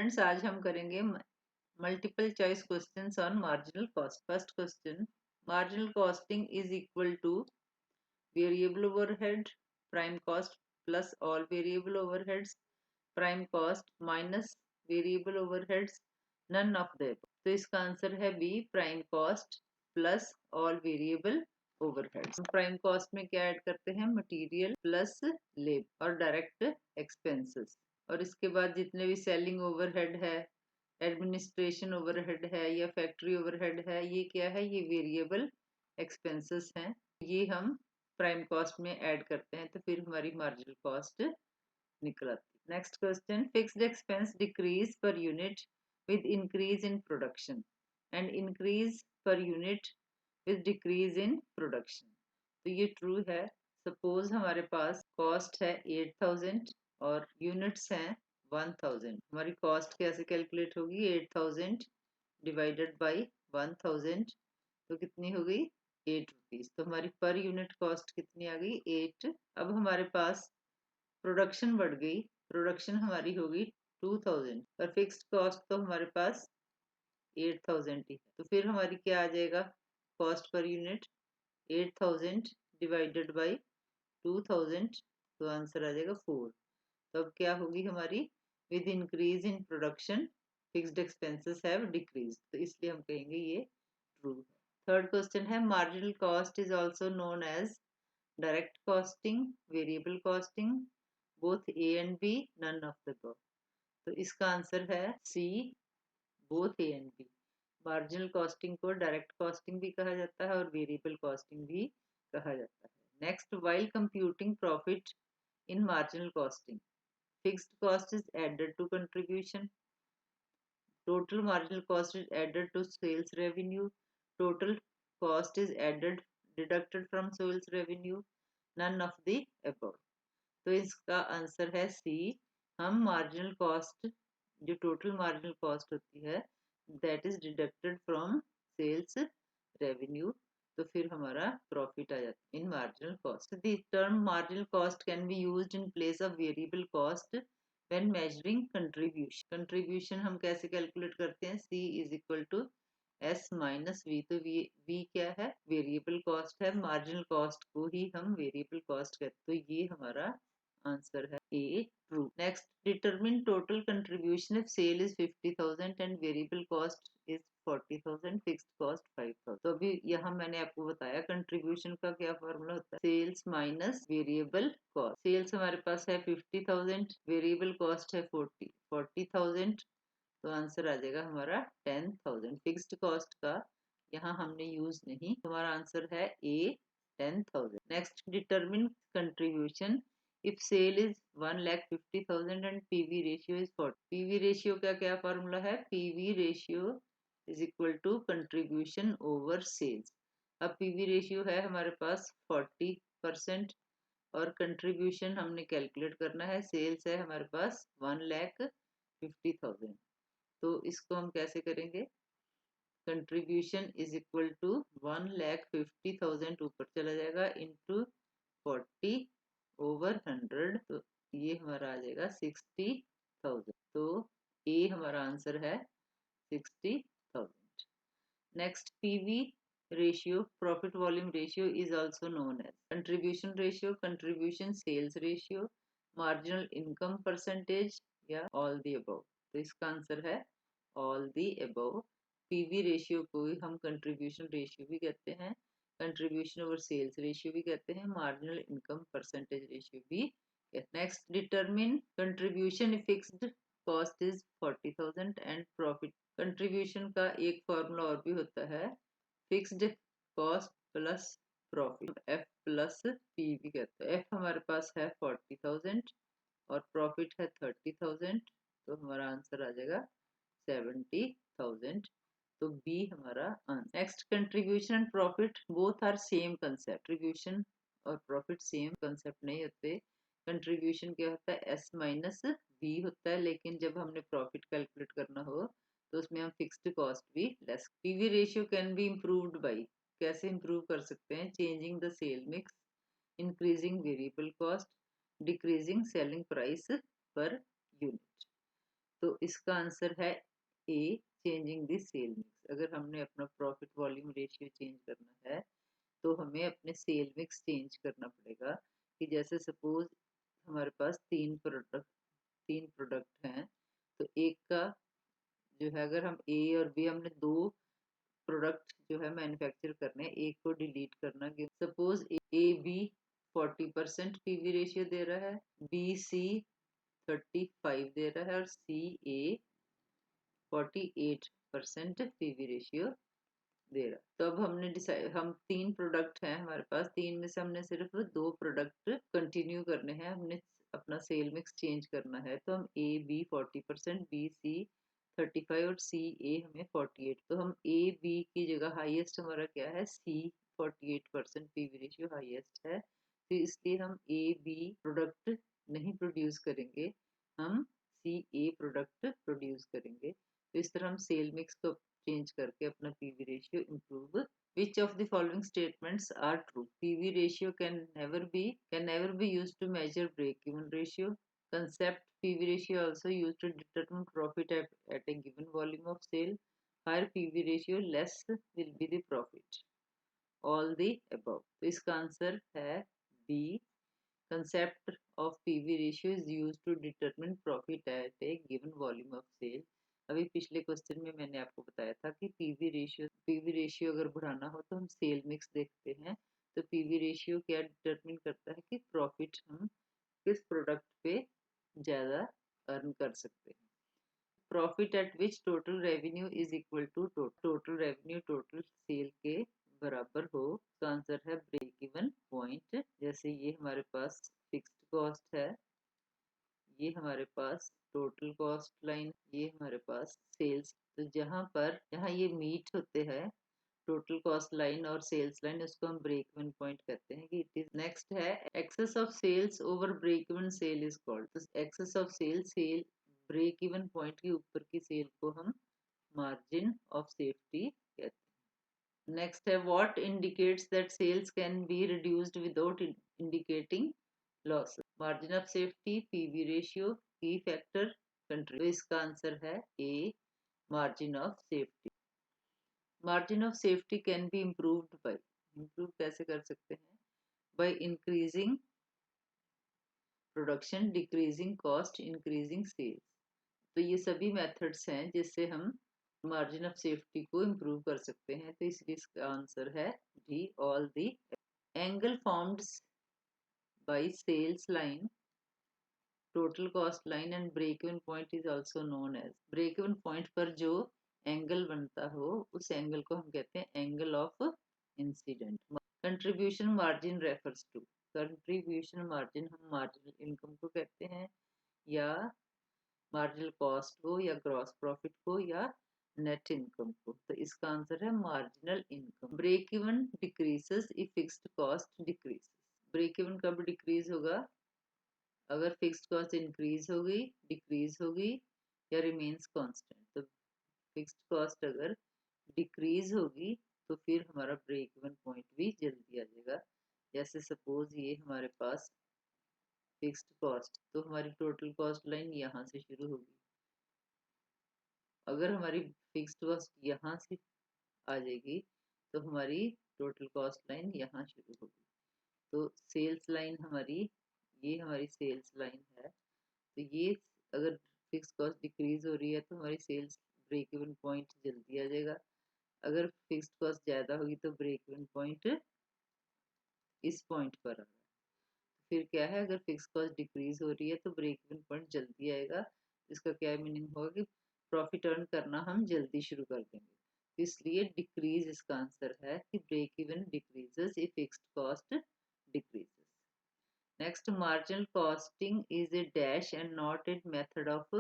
Students, आज हम करेंगे multiple choice questions on marginal cost. First question, marginal costing is equal to variable overhead prime cost plus all variable overheads prime cost minus variable overheads none of the above. तो इसका answer है B, prime cost plus all variable overheads. Prime cost में क्या add करते हैं? Material plus labour और direct expenses, और इसके बाद जितने भी सेलिंग ओवरहेड है, एडमिनिस्ट्रेशन ओवरहेड है या फैक्ट्री ओवरहेड है, ये क्या है? ये वेरिएबल एक्सपेंसेस हैं। ये हम प्राइम कॉस्ट में ऐड करते हैं, तो फिर हमारी मार्जिनल कॉस्ट निकल आती है। Next question, fixed expense decrease per unit with increase in production and increase per unit with decrease in production. तो ये ट्रू है। सपोज हमारे पास कॉस्ट है 8000 और यूनिट्स हैं 1000। हमारी कॉस्ट कैसे कैलकुलेट होगी? 8000 डिवाइडेड बाई 1000, तो कितनी हो गई? 8 रुपीज। तो हमारी पर यूनिट कॉस्ट कितनी आ गई? 8। अब हमारे पास प्रोडक्शन बढ़ गई, प्रोडक्शन हमारी होगी 2000 और फिक्स्ड कॉस्ट तो हमारे पास 8000 ही है। तो फिर हमारी क्या आ जाएगा cost per unit? 8000 divided by 2000, तो आंसर आ जाएगा 4। तो अब क्या होगी हमारी? With increase in production fixed expenses have decrease, तो इसलिए हम कहेंगे ये ट्रू है। थर्ड क्वेश्चन है, marginal cost is also known as direct costing, variable costing, both A and B, none of the above. तो इसका आंसर है C, both A and B. Marginal costing को डायरेक्ट कॉस्टिंग भी कहा जाता है और वेरिएबल कॉस्टिंग भी कहा जाता है। Next, while computing profit in marginal costing, fixed cost is added to contribution, total marginal cost is added to sales revenue, total cost is added deducted from sales revenue, none of the above। तो इसका answer है C. हम marginal cost, जो total marginal cost होती है, that is deducted from sales revenue, तो फिर हमारा प्रॉफिट आ जाता है in marginal cost. The term marginal cost can be used in place of variable cost when measuring contribution. Contribution हम कैसे कैलकुलेट करते हैं? C is equal to S minus V. तो वी क्या है? वेरिएबल कॉस्ट है। मार्जिनल कॉस्ट को ही हम वेरिएबल कॉस्ट कहते हैं, तो ये हमारा आंसर है A, true. Next, determine total contribution if sale is 50,000 and variable cost is 40,000, fixed cost 5,000। तो अभी यहाँ मैंने आपको बताया कंट्रीब्यूशन का क्या फॉर्मूला होता है? Sales minus variable cost. Sales हमारे पास है 50,000, वेरिएबल कॉस्ट है 40,000, तो आंसर आ जाएगा हमारा 10,000। फिक्स्ड कॉस्ट का यहाँ हमने यूज नहीं, हमारा आंसर है ए, 10,000। Next, determine contribution if sale is 1,50,000 and PV ratio is 40। PV ratio का क्या फॉर्मूला है? PV ratio is equal to contribution over sales। अब PV ratio है हमारे पास 40% और कंट्रीब्यूशन हमने कैलकुलेट करना है, सेल्स है हमारे पास 1,50,000, तो इसको हम कैसे करेंगे? कंट्रीब्यूशन इज इक्वल टू 1,50,000 ऊपर चला जाएगा इंटू 40 ओवर 100, तो ये हमारा आ जाएगा 60,000। तो ए हमारा आंसर है 60,000। Next, PV ratio, profit volume ratio is also known as contribution ratio, contribution sales ratio, marginal income percentage या ऑल दी अबव। तो इसका आंसर है all the above. PV ratio को हम कंट्रीब्यूशन रेशियो भी कहते हैं, कंट्रीब्यूशन ओवर सेल्स रेशियो भी कहते हैं, मार्जिनल इनकम परसेंटेज रेशियो भी। Next, determine contribution fixed cost is 40,000 and profit. Contribution का एक फॉर्मूला और भी होता है, fixed cost plus profit, F plus P भी कहते हैं। एफ हमारे पास है 40,000 और प्रॉफिट है 30,000, तो हमारा आंसर आ जाएगा 70,000, तो बी हमारा आंसर। Next, contribution and profit both are same concept. Contribution और प्रॉफिट सेम कंसेप्ट नहीं होते। कंट्रीब्यूशन क्या होता है? एस माइनस बी होता है, लेकिन जब हमने प्रॉफिट कैलकुलेट करना हो तो उसमें हम फिक्स्ड कॉस्ट भी less. PV ratio can be improved by, कैसे इम्प्रूव कर सकते हैं? Changing the sale mix, increasing variable cost, decreasing selling price per unit. तो इसका आंसर है A, changing the sale mix. अगर हमने अपना प्रॉफिट वॉल्यूम रेशियो चेंज करना है तो हमें अपने सेल मिक्स चेंज करना पड़ेगा। कि जैसे सपोज हमारे पास तीन प्रोडक्ट हैं, तो एक का जो है, अगर हम ए और बी, हमने दो प्रोडक्ट जो है मैन्युफैक्चर करने हैं, एक को डिलीट करना। Suppose A B 40% PV ratio दे रहा है, बी सी 35 दे रहा है और सी ए 48% पीवी रेशियो दे रहा। तो अब हमने डिसाइड, हम तीन प्रोडक्ट हैं हमारे पास, तीन में से हमने सिर्फ दो प्रोडक्ट कंटिन्यू करने हैं, हमने अपना सेल मिक्स चेंज करना है। तो हम ए बी 40%, बी सी 35 और सी ए हमें 48। तो हम ए बी की जगह हाईएस्ट हमारा क्या है, सी 48% पीवी रेशियो हाईएस्ट है, तो इसलिए हम ए बी प्रोडक्ट नहीं प्रोड्यूस करेंगे, हम सी ए प्रोडक्ट प्रोड्यूस करेंगे। तो इस तरह हम सेल मिक्स को चेंज करके अपना PV ratio improve. Which of the following statements are true? PV ratio can never be used to measure break-even ratio. Concept PV ratio also used to determine profit at a given volume of sale. Higher PV ratio, less will be the profit. All the above. तो इसका answer है B. Concept of PV ratio is used to determine profit at a given volume of sale. अभी पिछले question में मैंने आपको बताया था कि पीवी रेशियो अगर बढ़ाना हो तो हम सेल मिक्स देखते हैं। तो पीवी रेशियो क्या डिटरमिन करता है कि प्रॉफिट हम किस प्रोडक्ट पे ज़्यादा अर्न कर सकते हैं। Profit at which total revenue is equal to total revenue total sale के बराबर हो। तो आंसर है ब्रेक इवन पॉइंट। जैसे ये हमारे पास फिक्स्ड कॉस्ट है, ये हमारे पास टोटल कॉस्ट लाइन, ये हमारे पास सेल्स। तो जहाँ ये मीट होते हैं टोटल कॉस्ट लाइन और सेल्स लाइन, उसको हम ब्रेक इवन पॉइंट कहते हैं। कि इट इज नेक्स्ट है excess of sales over break even sale is called. तो excess of sale break even point के ऊपर की सेल को हम मार्जिन ऑफ सेफ्टी कहते हैं। नेक्स्ट है what indicates that sales can be reduced without indicating loss. Margin of safety, PV ratio, key factor, country. तो इसका आंसर है A, margin of safety. Margin of safety can be improved by, improve कैसे कर सकते हैं, by increasing production, decreasing cost, increasing sales. तो ये सभी मेथड्स हैं जिससे हम मार्जिन ऑफ सेफ्टी को इम्प्रूव कर सकते हैं। तो इसलिए इसका आंसर है D, all the. Angle formed by sales line, total cost line and break even point is also known as. Break even point पर जो एंगल बनता हो उस एंगल को हम कहते हैं angle of incident. Contribution margin refers to, contribution margin हम मार्जिनल इनकम को कहते हैं, या मार्जिनल कॉस्ट को, या ग्रॉस प्रॉफिट को, या नेट इनकम को। तो इसका आंसर है marginal income. Break even decreases if fixed cost decrease. Break even कब डिक्रीज होगा, अगर फिक्स्ड कॉस्ट इंक्रीज होगी, डिक्रीज होगी, या रिमेन्स कांस्टेंट। तो फिक्स्ड कॉस्ट अगर डिक्रीज होगी तो फिर हमारा ब्रेक इवन पॉइंट भी जल्दी आ जाएगा। जैसे सपोज ये हमारे पास फिक्स्ड कॉस्ट, तो हमारी टोटल कॉस्ट लाइन यहाँ से शुरू होगी। अगर हमारी फिक्स्ड कॉस्ट यहाँ से आ जाएगी तो हमारी टोटल कॉस्ट लाइन यहाँ शुरू होगी। तो सेल्स लाइन हमारी, ये हमारी सेल्स लाइन है। तो ये अगर फिक्स कॉस्ट डिक्रीज हो रही है तो हमारी सेल्स ब्रेक इवन पॉइंट जल्दी आ जाएगा। अगर फिक्स्ड कॉस्ट ज़्यादा होगी तो ब्रेक इवन पॉइंट इस पॉइंट पर आ रहा है। फिर क्या है, अगर फिक्स कॉस्ट डिक्रीज हो रही है तो ब्रेक इवन पॉइंट जल्दी आएगा। इसका क्या मीनिंग होगा कि प्रॉफिट अर्न करना हम जल्दी शुरू कर देंगे। इसलिए डिक्रीज इसका आंसर है कि break even decreases if fixed cost decreases. Next, marginal costing is a dash and not a method of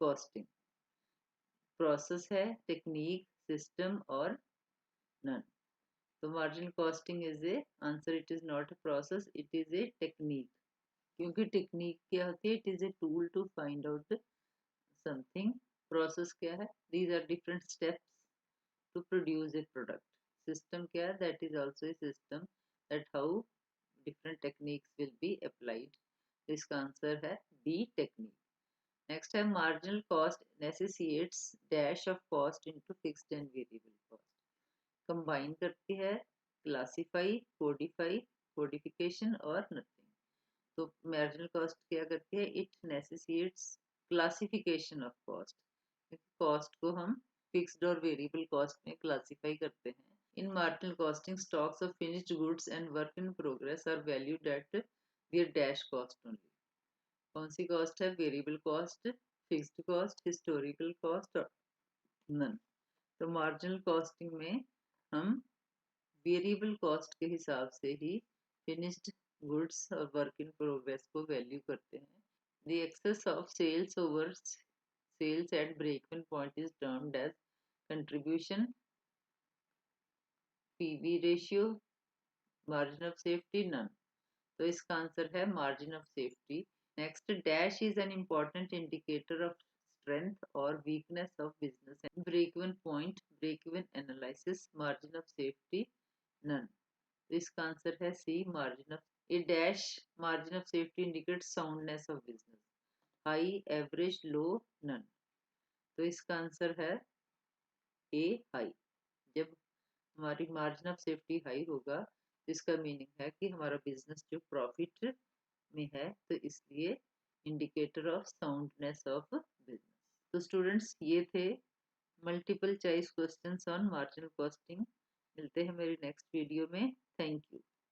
costing. Process है, टेक्निक, सिस्टम और नन। तो marginal costing is a answer, it is not a process, it is a technique. क्योंकि technique क्या होती है, it is a tool to find out something. Process क्या है, these are different steps to produce a product. System क्या है, that is also a system, that how different techniques will be applied. इसका answer है B, technique. Next है marginal cost necessitates dash of cost into fixed and variable cost. Combine करती है classify, codify, codification और nothing. तो marginal cost क्या करती है, it necessitates classification of cost, cost को हम फिक्स्ड और वेरिएबल कॉस्ट में क्लासिफाई करते हैं। In marginal costing stocks of finished goods and work in progress are valued at their dash cost only. कौन सी कॉस्ट है, variable cost, fixed cost, historical cost और नन। तो मार्जिनल कॉस्टिंग में हम वेरिएबल कॉस्ट के हिसाब से ही फिनिश्ड गुड्स और वर्क इन प्रोग्रेस को वैल्यू करते हैं। The excess of sales over sales at break-even point is termed as contribution, PV ratio, margin of safety, none. तो इसका आंसर है margin of safety. Next, dash is an important indicator of strength or weakness of business. Break-even point, break-even analysis, margin of safety, none. तो इसका answer है C, margin of. A dash margin of safety indicates soundness of business. High, average, low, none. तो इसका answer है ए, high. जब हमारी margin of safety high होगा तो इसका मीनिंग है कि हमारा बिजनेस जो प्रॉफिट में है, तो इसलिए indicator of soundness of business. तो स्टूडेंट्स, ये थे multiple choice questions on marginal costing. मिलते हैं मेरी नेक्स्ट वीडियो में। Thank you.